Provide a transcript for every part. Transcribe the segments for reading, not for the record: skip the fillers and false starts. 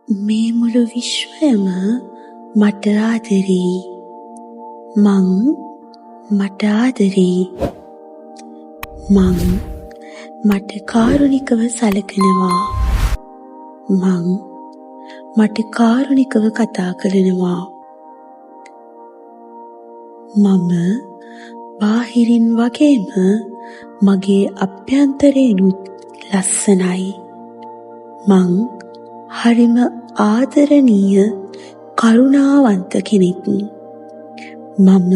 මේ මුළු විශ්වයම මට ආදරෙයි. මං මට ආදරෙයි. මං මට කාරුණිකව සලකනවා. මං මට කාරුණිකව කතා කරනවා. මම බාහිරින් වගේම මගේ අභ්‍යන්තරේනුත් ලස්සනයි. මං හරිම ආදරණීය කරුණාවන්ත කෙනෙක්. මම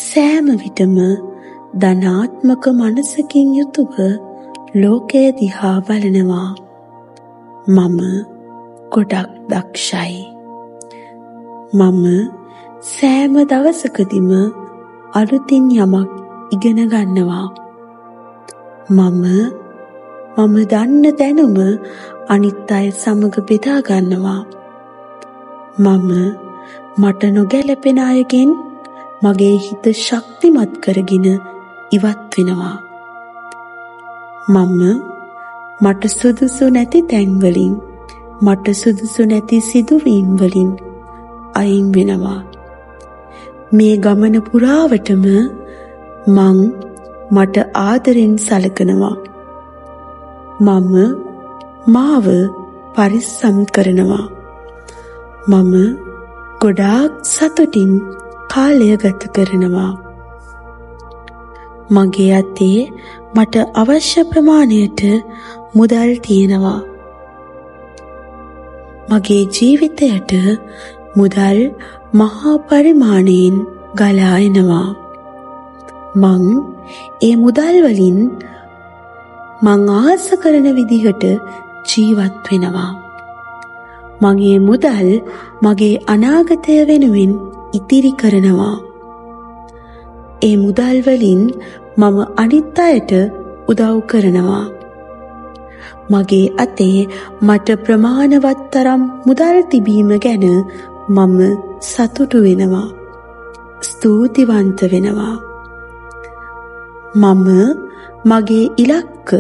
සෑම විටම ධනාත්මක මනසකින් යුතුව ලෝකය දිහා බලනවා. මම ගොඩක් දක්ෂයි. මම සෑම දවසකදීම අලුතින් යමක් ඉගෙන ගන්නවා. මම දන්න දැනුම අනිත් අය සමග බෙදා ගන්නවා. මට නොගැලපෙන අයගෙන් මගේ හිත ශක්තිමත් කරගෙන ඉවත් වෙනවා. මට සුදුසු නැති තැන්වලින්, මට සුදුසු නැති සිදුවීම් වලින් අයින් වෙනවා. මේ ගමන පුරාවටම මට ආදරෙන් සලකනවා. මාව පරිස්සම් කරනවා. ගොඩාක් සතුටින් කාලය ගත කරනවා. මගේ අතේ මට අවශ්‍ය ප්‍රමාණයට මුදල් තියෙනවා. මගේ ජීවිතයට මුදල් මහා පරිමාණයෙන් ගලා එනවා. ඒ මුදල් වලින් මං ආස කරන විදිහට ජීවත් වෙනවා. මගේ මුදල් මගේ අනාගතය වෙනුවෙන් ඉතිරි කරනවා. ඒ මුදල් වලින් මම අනිත් අයට උදව් කරනවා. මගේ අතේ මට ප්‍රමාණවත් තරම් මුදල් තිබීම ගැන මම සතුටු වෙනවා. ස්තුතිවන්ත වෙනවා. මගේ ඉලක්ක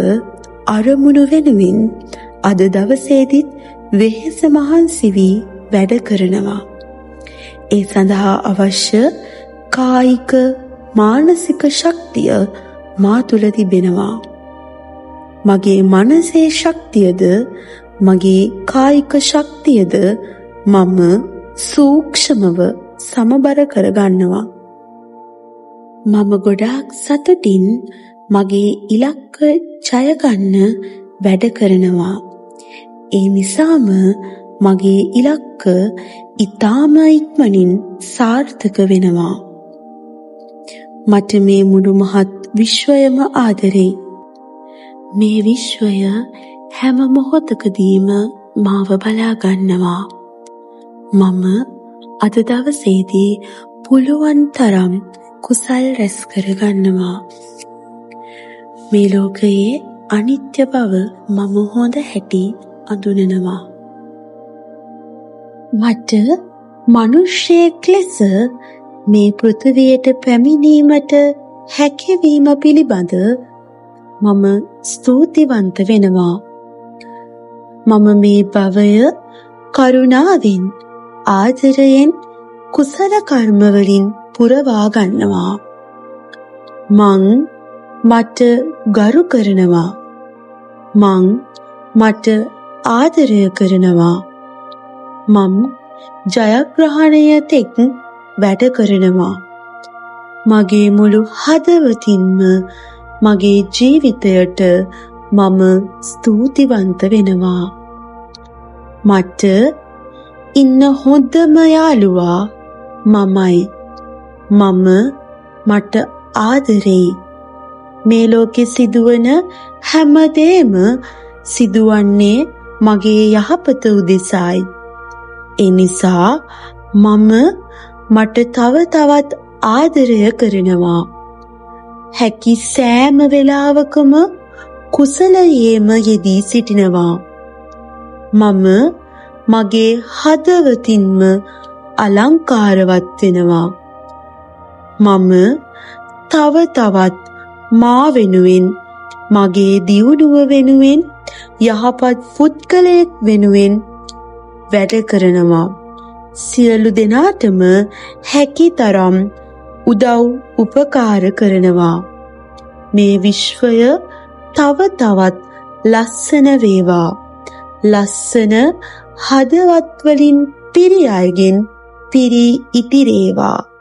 අරමුණු වෙනුවෙන් අද දවසේදීත් වෙහෙස මහන්සි වී වැඩ කරනවා. ඒ සඳහා අවශ්‍ය කායික මානසික ශක්තිය මා තුළ තිබෙනවා. මගේ මනසේ ශක්තියද මගේ කායික ශක්තියද මම සූක්ෂමව සමබර කරගන්නවා. මම ගොඩාක් සතුටින් මගේ ඉලක්ක ජය ගන්න වැඩ කරනවා. ඒ නිසාම මගේ ඉලක්ක ඊටාම ඉක්මනින් සාර්ථක වෙනවා. මට මේ මුළු මහත් විශ්වයම ආදරෙයි. මේ විශ්වය හැම මොහොතකදීම මාව බලා ගන්නවා. මම අද දවසේදී පුළුවන් තරම් කුසල් රැස් කරගන්නවා. මේ ලෝකයේ අනිත්‍ය බව මම හොඳ හැටි අඳුනනවා. මට මිනිසෙක් ලෙස මේ පෘථිවියට පැමිණීමට හැකියවීම පිළිබඳ මම ස්තුතිවන්ත වෙනවා. මම මේ භවය කරුණාවෙන්, ආදරයෙන්, කුසල කර්ම වලින් පුරවා ගන්නවා. මට ගරු කරනවා. මට ආදරය කරනවා. ජයග්‍රහණය තෙක් වැඩ කරනවා. මගේ මුළු හදවතින්ම මගේ ජීවිතයට මම ස්තුතිවන්ත වෙනවා. මට ඉන්න හොඳම යාළුවා මමයි. මට ආදරෙයි. මේ ලෝකෙ සිදුවන හැමදේම සිදුවන්නේ මගේ යහපත උදෙසායි. ඒ නිසා මට තව තවත් ආදරය කරනවා. හැකි සෑම වෙලාවකම කුසලයේම යෙදී සිටිනවා. මගේ හදවතින්ම අලංකාරවත් වෙනවා. තව තවත් මා වෙනුවෙන්, මගේ දියුණුව වෙනුවෙන්, යහපත් පුද්ගලයෙක් වෙනුවෙන් වැඩ කරනවා. සියලු දෙනාටම හැකි තරම් උදව් උපකාර කරනවා. මේ විශ්වය තව තවත් ලස්සන වේවා. ලස්සන හදවත් වලින් පිරි අයගෙන් පිරී ඉතිරේවා.